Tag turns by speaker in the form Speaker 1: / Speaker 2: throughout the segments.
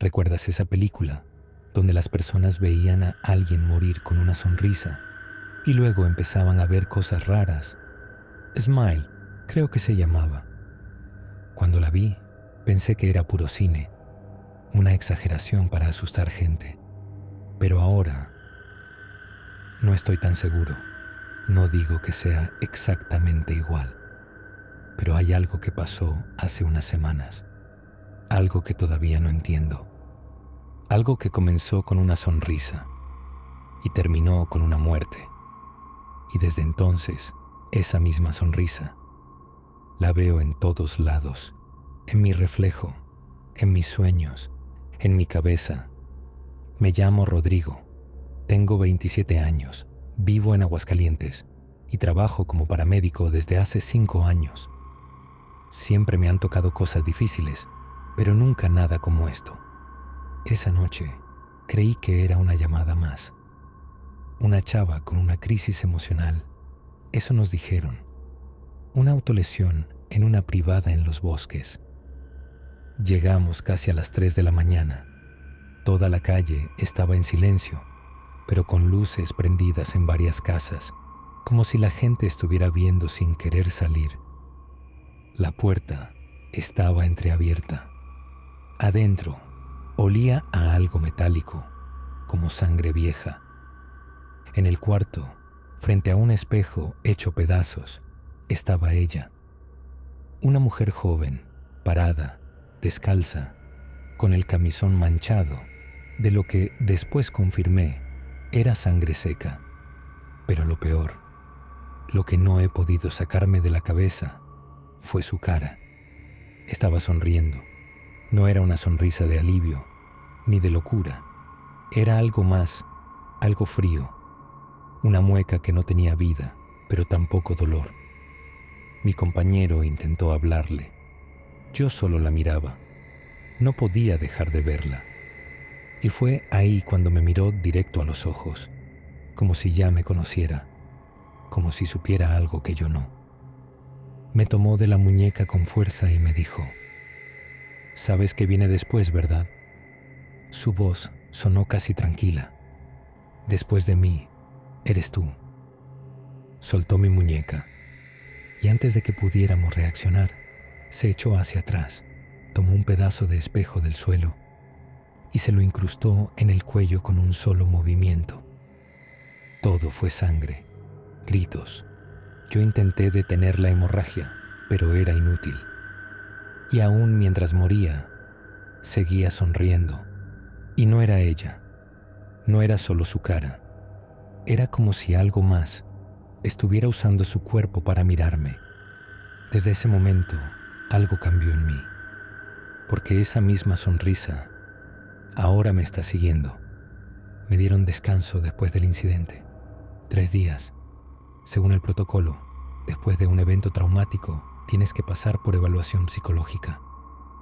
Speaker 1: ¿Recuerdas esa película donde las personas veían a alguien morir con una sonrisa y luego empezaban a ver cosas raras? Smile, creo que se llamaba. Cuando la vi, pensé que era puro cine, una exageración para asustar gente. Pero ahora no estoy tan seguro. No digo que sea exactamente igual, pero hay algo que pasó hace unas semanas, algo que todavía no entiendo, algo que comenzó con una sonrisa y terminó con una muerte. Y desde entonces, esa misma sonrisa la veo en todos lados, en mi reflejo, en mis sueños, en mi cabeza. Me llamo Rodrigo, tengo 27 años, vivo en Aguascalientes y trabajo como paramédico desde hace 5 años. Siempre me han tocado cosas difíciles, pero nunca nada como esto. Esa noche creí que era una llamada más. Una chava con una crisis emocional, eso nos dijeron. Una autolesión en una privada en los bosques. Llegamos casi a las 3 de la mañana. Toda la calle estaba en silencio, pero con luces prendidas en varias casas, como si la gente estuviera viendo sin querer salir. La puerta estaba entreabierta. Adentro olía a algo metálico, como sangre vieja. En el cuarto, frente a un espejo hecho pedazos, estaba ella. Una mujer joven, parada, descalza, con el camisón manchado, de lo que después confirmé era sangre seca. Pero lo peor, lo que no he podido sacarme de la cabeza, fue su cara. Estaba sonriendo. No era una sonrisa de alivio, ni de locura. Era algo más, algo frío. Una mueca que no tenía vida, pero tampoco dolor. Mi compañero intentó hablarle. Yo solo la miraba. No podía dejar de verla. Y fue ahí cuando me miró directo a los ojos, como si ya me conociera, como si supiera algo que yo no. Me tomó de la muñeca con fuerza y me dijo: «Sabes qué viene después, ¿verdad?». Su voz sonó casi tranquila. «Después de mí, eres tú». Soltó mi muñeca y antes de que pudiéramos reaccionar, se echó hacia atrás, tomó un pedazo de espejo del suelo y se lo incrustó en el cuello con un solo movimiento. Todo fue sangre, gritos. Yo intenté detener la hemorragia, pero era inútil. Y aún mientras moría, seguía sonriendo. Y no era ella, no era solo su cara. Era como si algo más estuviera usando su cuerpo para mirarme. Desde ese momento, algo cambió en mí, porque esa misma sonrisa ahora me está siguiendo. Me dieron descanso después del incidente. 3 días. Según el protocolo, después de un evento traumático, tienes que pasar por evaluación psicológica.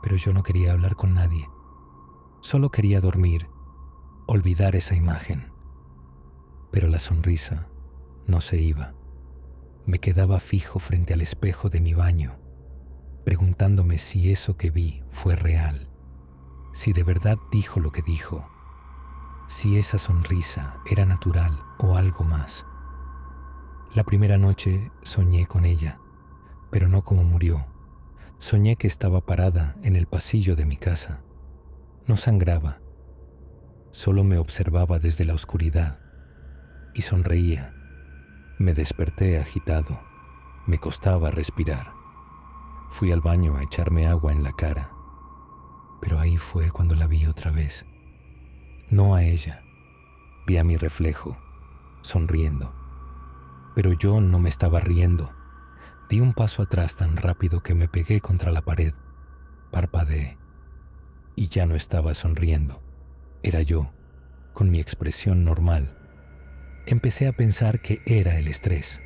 Speaker 1: Pero yo no quería hablar con nadie. Solo quería dormir, olvidar esa imagen. Pero la sonrisa no se iba. Me quedaba fijo frente al espejo de mi baño, preguntándome si eso que vi fue real, si de verdad dijo lo que dijo, si esa sonrisa era natural o algo más. La primera noche soñé con ella, pero no como murió. Soñé que estaba parada en el pasillo de mi casa. No sangraba, solo me observaba desde la oscuridad y sonreía. Me desperté agitado, me costaba respirar. Fui al baño a echarme agua en la cara, pero ahí fue cuando la vi otra vez. No a ella, vi a mi reflejo, sonriendo. Pero yo no me estaba riendo. Di un paso atrás tan rápido que me pegué contra la pared. Parpadeé y ya no estaba sonriendo. Era yo, con mi expresión normal. Empecé a pensar que era el estrés,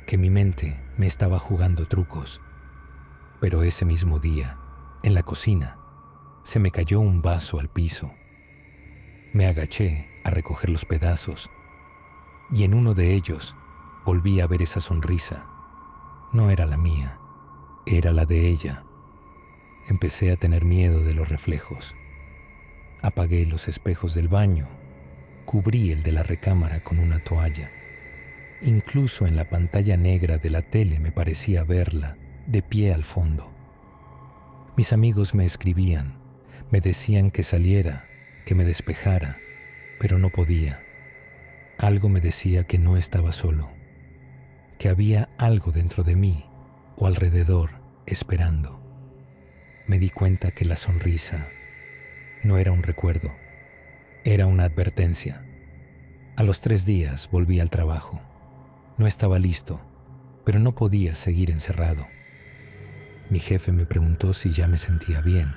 Speaker 1: que mi mente me estaba jugando trucos. Pero ese mismo día, en la cocina, se me cayó un vaso al piso. Me agaché a recoger los pedazos y en uno de ellos volví a ver esa sonrisa. No era la mía, era la de ella. Empecé a tener miedo de los reflejos. Apagué los espejos del baño, cubrí el de la recámara con una toalla. Incluso en la pantalla negra de la tele me parecía verla, de pie al fondo. Mis amigos me escribían, me decían que saliera, que me despejara, pero no podía. Algo me decía que no estaba solo, que había algo dentro de mí o alrededor esperando. Me di cuenta que la sonrisa no era un recuerdo, era una advertencia. A los 3 días volví al trabajo. No estaba listo, pero no podía seguir encerrado. Mi jefe me preguntó si ya me sentía bien,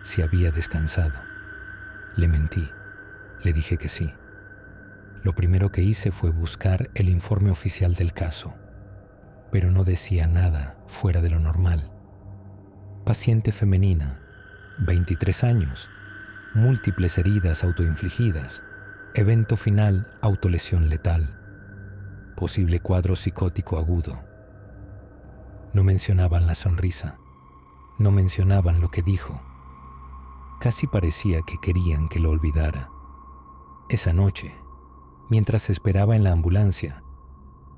Speaker 1: si había descansado. Le mentí, le dije que sí. Lo primero que hice fue buscar el informe oficial del caso, pero no decía nada fuera de lo normal. Paciente femenina, 23 años, múltiples heridas autoinfligidas, evento final, autolesión letal, posible cuadro psicótico agudo. No mencionaban la sonrisa, no mencionaban lo que dijo. Casi parecía que querían que lo olvidara. Esa noche, mientras esperaba en la ambulancia,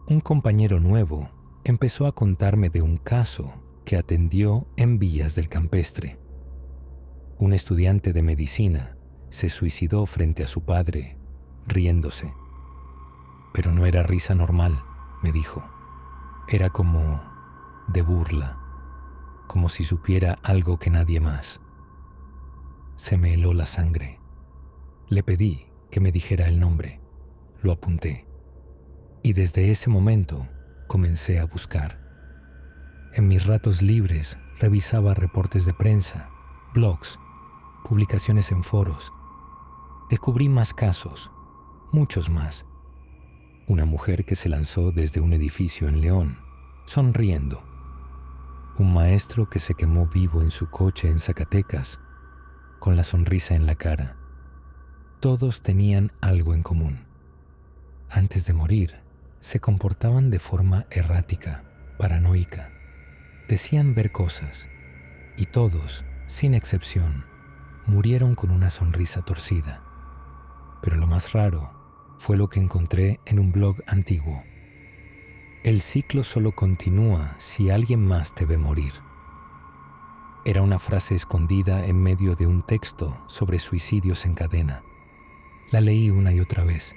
Speaker 1: un compañero nuevo empezó a contarme de un caso que atendió en Villas del Campestre. Un estudiante de medicina se suicidó frente a su padre, riéndose. Pero no era risa normal, me dijo. Era como de burla, como si supiera algo que nadie más. Se me heló la sangre. Le pedí que me dijera el nombre. Lo apunté. Y desde ese momento comencé a buscar. En mis ratos libres revisaba reportes de prensa, blogs, publicaciones en foros. Descubrí más casos, muchos más. Una mujer que se lanzó desde un edificio en León, sonriendo. Un maestro que se quemó vivo en su coche en Zacatecas, con la sonrisa en la cara. Todos tenían algo en común. Antes de morir, se comportaban de forma errática, paranoica. Decían ver cosas, y todos, sin excepción, murieron con una sonrisa torcida. Pero lo más raro fue lo que encontré en un blog antiguo. El ciclo solo continúa si alguien más te ve morir. Era una frase escondida en medio de un texto sobre suicidios en cadena. La leí una y otra vez.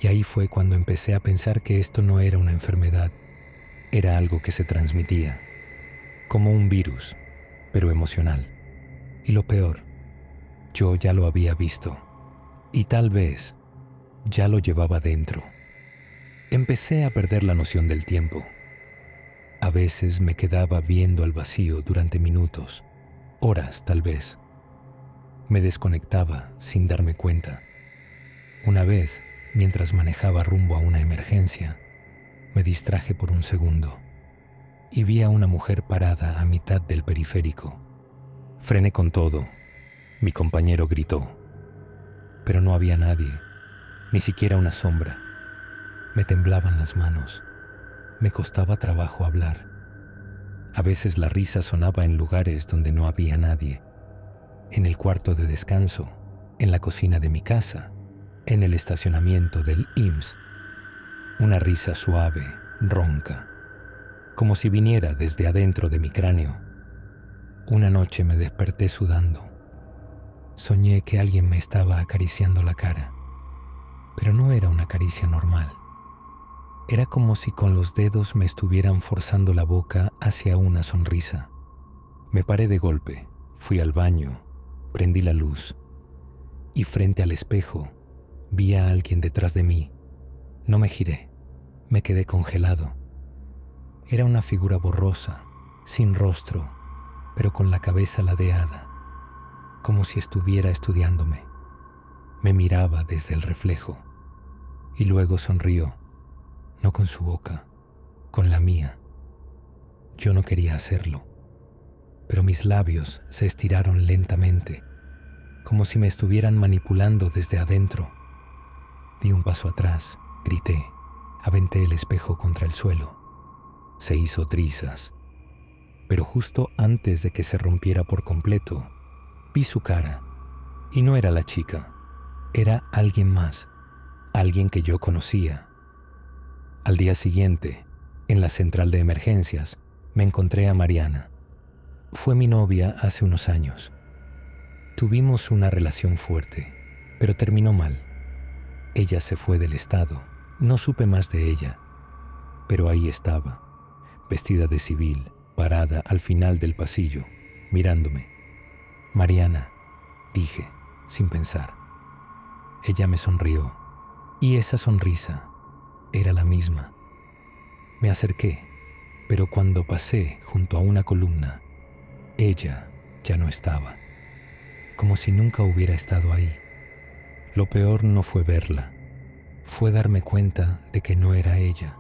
Speaker 1: Y ahí fue cuando empecé a pensar que esto no era una enfermedad, era algo que se transmitía, como un virus, pero emocional. Y lo peor, yo ya lo había visto, y tal vez ya lo llevaba dentro. Empecé a perder la noción del tiempo. A veces me quedaba viendo al vacío durante minutos, horas tal vez. Me desconectaba sin darme cuenta. Una vez, mientras manejaba rumbo a una emergencia, me distraje por un segundo y vi a una mujer parada a mitad del periférico. Frené con todo. Mi compañero gritó. Pero no había nadie, ni siquiera una sombra. Me temblaban las manos. Me costaba trabajo hablar. A veces la risa sonaba en lugares donde no había nadie. En el cuarto de descanso, en la cocina de mi casa, en el estacionamiento del IMSS. Una risa suave, ronca, como si viniera desde adentro de mi cráneo. Una noche me desperté sudando. Soñé que alguien me estaba acariciando la cara, pero no era una caricia normal. Era como si con los dedos me estuvieran forzando la boca hacia una sonrisa. Me paré de golpe, fui al baño, prendí la luz y frente al espejo vi a alguien detrás de mí. No me giré, me quedé congelado. Era una figura borrosa, sin rostro, pero con la cabeza ladeada, como si estuviera estudiándome. Me miraba desde el reflejo y luego sonrió, no con su boca, con la mía. Yo no quería hacerlo, pero mis labios se estiraron lentamente, como si me estuvieran manipulando desde adentro. Di un paso atrás, grité, aventé el espejo contra el suelo. Se hizo trizas, pero justo antes de que se rompiera por completo, vi su cara Y no era la chica, era alguien más, alguien que yo conocía. Al día siguiente, en la central de emergencias, me encontré a Mariana. Fue mi novia hace unos años. Tuvimos una relación fuerte, pero terminó mal. Ella se fue del estado, no supe más de ella, pero ahí estaba, vestida de civil, parada al final del pasillo, mirándome. Mariana, dije, sin pensar. Ella me sonrió, y esa sonrisa era la misma. Me acerqué, pero cuando pasé junto a una columna, ella ya no estaba, como si nunca hubiera estado ahí. Lo peor no fue verla, fue darme cuenta de que no era ella.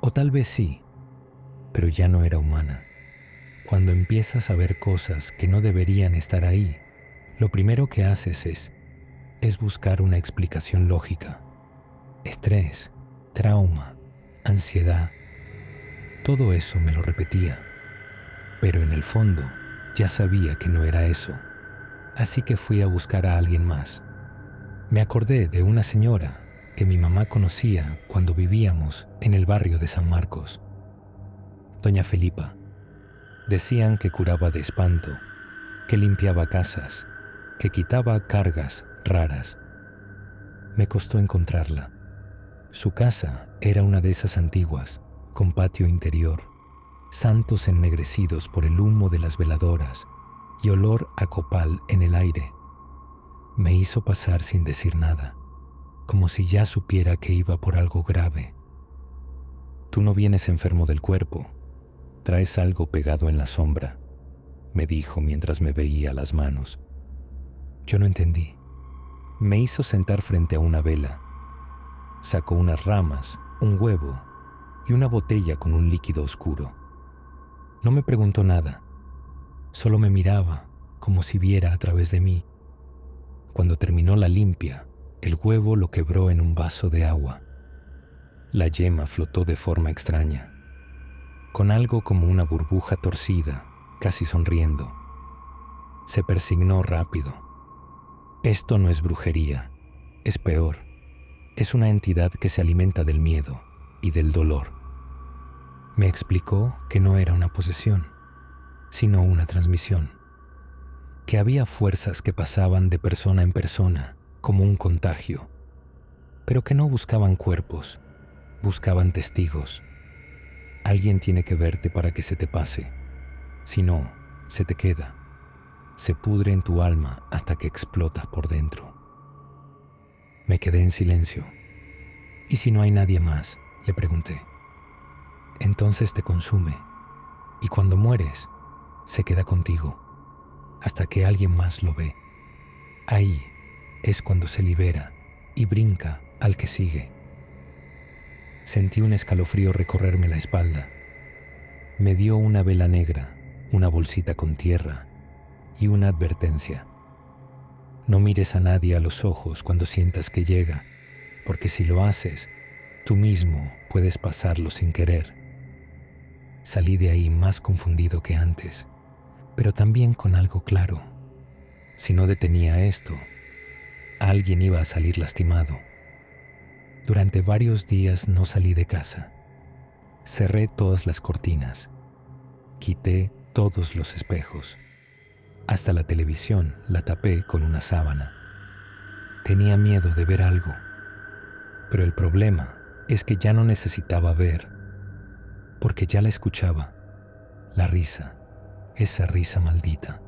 Speaker 1: O tal vez sí, pero ya no era humana. Cuando empiezas a ver cosas que no deberían estar ahí, lo primero que haces es buscar una explicación lógica. Estrés, trauma, ansiedad, todo eso me lo repetía. Pero en el fondo ya sabía que no era eso. Así que fui a buscar a alguien más. Me acordé de una señora que mi mamá conocía cuando vivíamos en el barrio de San Marcos. Doña Felipa. Decían que curaba de espanto, que limpiaba casas, que quitaba cargas raras. Me costó encontrarla. Su casa era una de esas antiguas, con patio interior, santos ennegrecidos por el humo de las veladoras y olor a copal en el aire. Me hizo pasar sin decir nada, como si ya supiera que iba por algo grave. «Tú no vienes enfermo del cuerpo, traes algo pegado en la sombra», me dijo mientras me veía las manos. Yo no entendí. Me hizo sentar frente a una vela. Sacó unas ramas, un huevo y una botella con un líquido oscuro. No me preguntó nada, solo me miraba como si viera a través de mí. Cuando terminó la limpia, el huevo lo quebró en un vaso de agua. La yema flotó de forma extraña, con algo como una burbuja torcida, casi sonriendo. Se persignó rápido. Esto no es brujería, es peor. Es una entidad que se alimenta del miedo y del dolor. Me explicó que no era una posesión, sino una transmisión. Que había fuerzas que pasaban de persona en persona, como un contagio, pero que no buscaban cuerpos, buscaban testigos. Alguien tiene que verte para que se te pase. Si no, se te queda. Se pudre en tu alma hasta que explotas por dentro. Me quedé en silencio. ¿Y si no hay nadie más?, le pregunté. Entonces te consume, y cuando mueres, se queda contigo, hasta que alguien más lo ve. Ahí es cuando se libera y brinca al que sigue. Sentí un escalofrío recorrerme la espalda. Me dio una vela negra, una bolsita con tierra y una advertencia. No mires a nadie a los ojos cuando sientas que llega, porque si lo haces, tú mismo puedes pasarlo sin querer. Salí de ahí más confundido que antes, pero también con algo claro. Si no detenía esto, alguien iba a salir lastimado. Durante varios días no salí de casa. Cerré todas las cortinas. Quité todos los espejos. Hasta la televisión la tapé con una sábana. Tenía miedo de ver algo. Pero el problema es que ya no necesitaba ver, porque ya la escuchaba. La risa, esa risa maldita.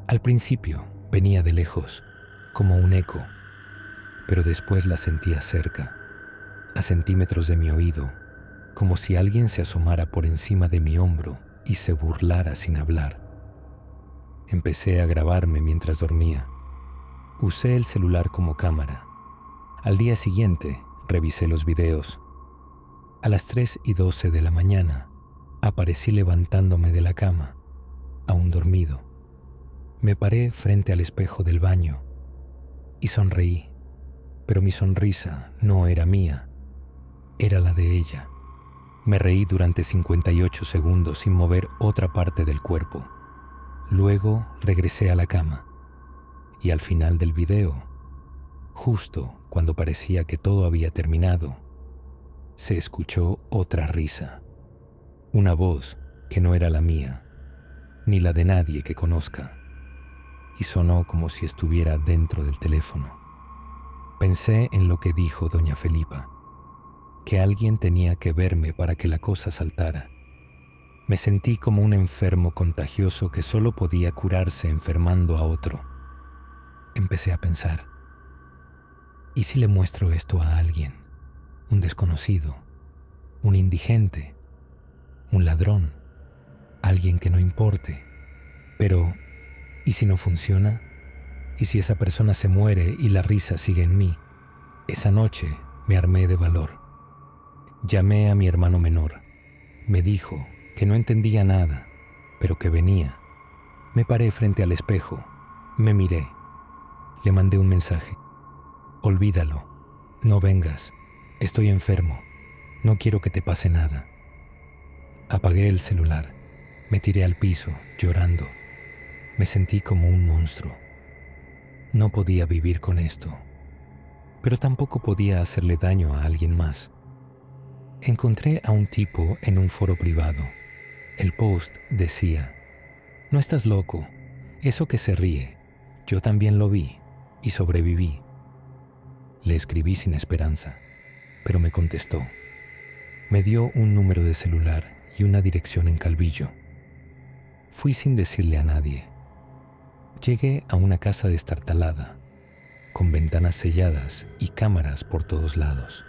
Speaker 1: Al principio venía de lejos, como un eco, pero después la sentía cerca, a centímetros de mi oído, como si alguien se asomara por encima de mi hombro y se burlara sin hablar. Empecé a grabarme mientras dormía. Usé el celular como cámara. Al día siguiente, revisé los videos. A las 3:12 de la mañana, aparecí levantándome de la cama, aún dormido. Me paré frente al espejo del baño y sonreí, pero mi sonrisa no era mía, era la de ella. Me reí durante 58 segundos sin mover otra parte del cuerpo. Luego regresé a la cama Y al final del video, justo cuando parecía que todo había terminado, se escuchó otra risa. Una voz que no era la mía, ni la de nadie que conozca, y sonó como si estuviera dentro del teléfono. Pensé en lo que dijo doña Felipa, que alguien tenía que verme para que la cosa saltara. Me sentí como un enfermo contagioso que solo podía curarse enfermando a otro. Empecé a pensar, ¿y si le muestro esto a alguien? Un desconocido, un indigente, un ladrón, alguien que no importe. Pero, ¿y si no funciona? ¿Y si esa persona se muere y la risa sigue en mí? Esa noche me armé de valor. Llamé a mi hermano menor. Me dijo que no entendía nada, pero que venía. Me paré frente al espejo. Me miré. Le mandé un mensaje. Olvídalo. No vengas. Estoy enfermo. No quiero que te pase nada. Apagué el celular. Me tiré al piso, llorando. Me sentí como un monstruo. No podía vivir con esto, pero tampoco podía hacerle daño a alguien más. Encontré a un tipo en un foro privado. El post decía, «No estás loco, eso que se ríe, yo también lo vi y sobreviví». Le escribí sin esperanza, pero me contestó. Me dio un número de celular y una dirección en Calvillo. Fui sin decirle a nadie. Llegué a una casa destartalada, con ventanas selladas y cámaras por todos lados.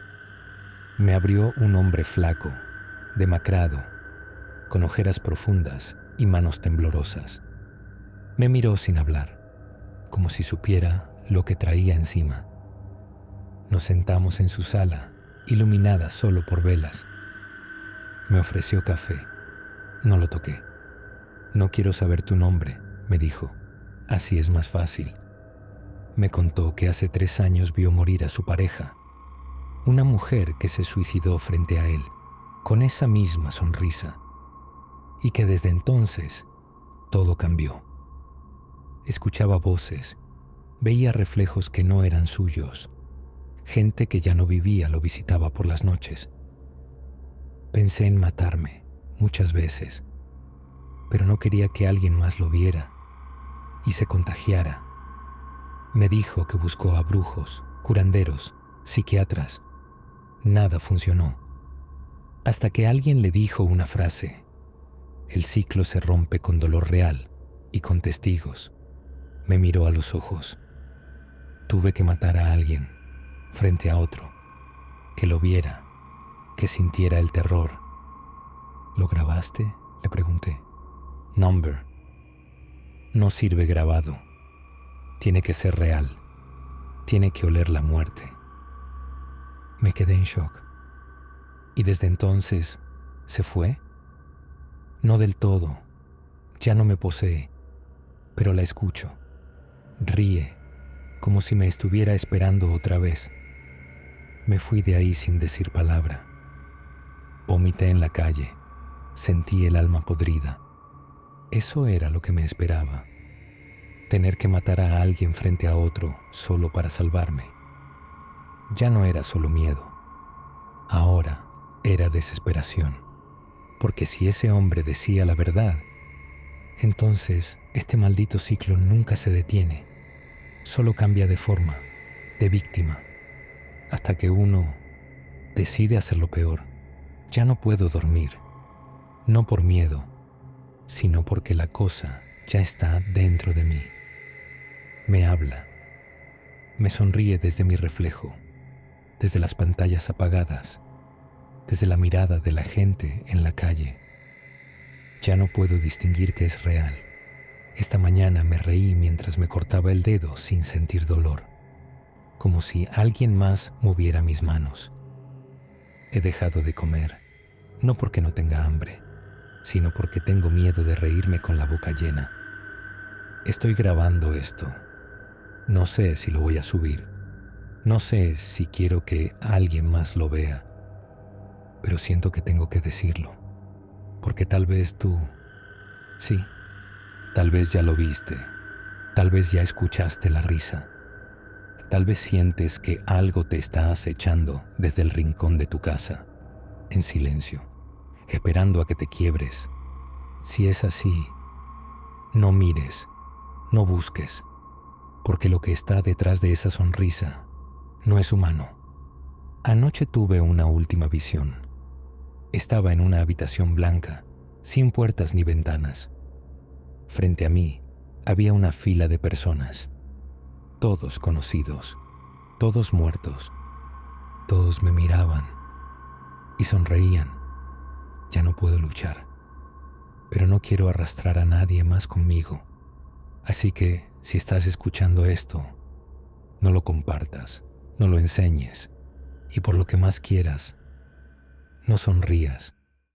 Speaker 1: Me abrió un hombre flaco, demacrado, con ojeras profundas y manos temblorosas. Me miró sin hablar, como si supiera lo que traía encima. Nos sentamos en su sala, iluminada solo por velas. Me ofreció café. No lo toqué. «No quiero saber tu nombre», me dijo. «Así es más fácil». Me contó que hace 3 años vio morir a su pareja, una mujer que se suicidó frente a él, con esa misma sonrisa, y que desde entonces todo cambió. Escuchaba voces, veía reflejos que no eran suyos, gente que ya no vivía lo visitaba por las noches. Pensé en matarme muchas veces, pero no quería que alguien más lo viera y se contagiara. Me dijo que buscó a brujos, curanderos, psiquiatras. Nada funcionó. Hasta que alguien le dijo una frase. El ciclo se rompe con dolor real y con testigos. Me miró a los ojos. Tuve que matar a alguien frente a otro, que lo viera, que sintiera el terror. ¿Lo grabaste?, le pregunté. Number. No sirve grabado. Tiene que ser real. Tiene que oler la muerte. Me quedé en shock. ¿Y desde entonces se fue? No del todo. Ya no me posee, pero la escucho. Ríe, como si me estuviera esperando otra vez. Me fui de ahí sin decir palabra. Vomité en la calle. Sentí el alma podrida. Eso era lo que me esperaba. Tener que matar a alguien frente a otro solo para salvarme. Ya no era solo miedo. Ahora era desesperación. Porque si ese hombre decía la verdad, entonces este maldito ciclo nunca se detiene. Solo cambia de forma, de víctima, hasta que uno decide hacerlo peor. Ya no puedo dormir. No por miedo, sino porque la cosa ya está dentro de mí. Me habla. Me sonríe desde mi reflejo, desde las pantallas apagadas, desde la mirada de la gente en la calle. Ya no puedo distinguir qué es real. Esta mañana me reí mientras me cortaba el dedo sin sentir dolor, como si alguien más moviera mis manos. He dejado de comer, no porque no tenga hambre, sino porque tengo miedo de reírme con la boca llena. Estoy grabando esto. No sé si lo voy a subir. No sé si quiero que alguien más lo vea. Pero siento que tengo que decirlo. Porque tal vez tú... Sí, tal vez ya lo viste. Tal vez ya escuchaste la risa. Tal vez sientes que algo te está acechando desde el rincón de tu casa, en silencio, esperando a que te quiebres. Si es así, no mires, no busques, porque lo que está detrás de esa sonrisa no es humano. Anoche tuve una última visión. Estaba en una habitación blanca, sin puertas ni ventanas. Frente a mí había una fila de personas, todos conocidos, todos muertos. Todos me miraban y sonreían. Ya no puedo luchar, pero no quiero arrastrar a nadie más conmigo. Así que, si estás escuchando esto, no lo compartas, no lo enseñes y por lo que más quieras, no sonrías.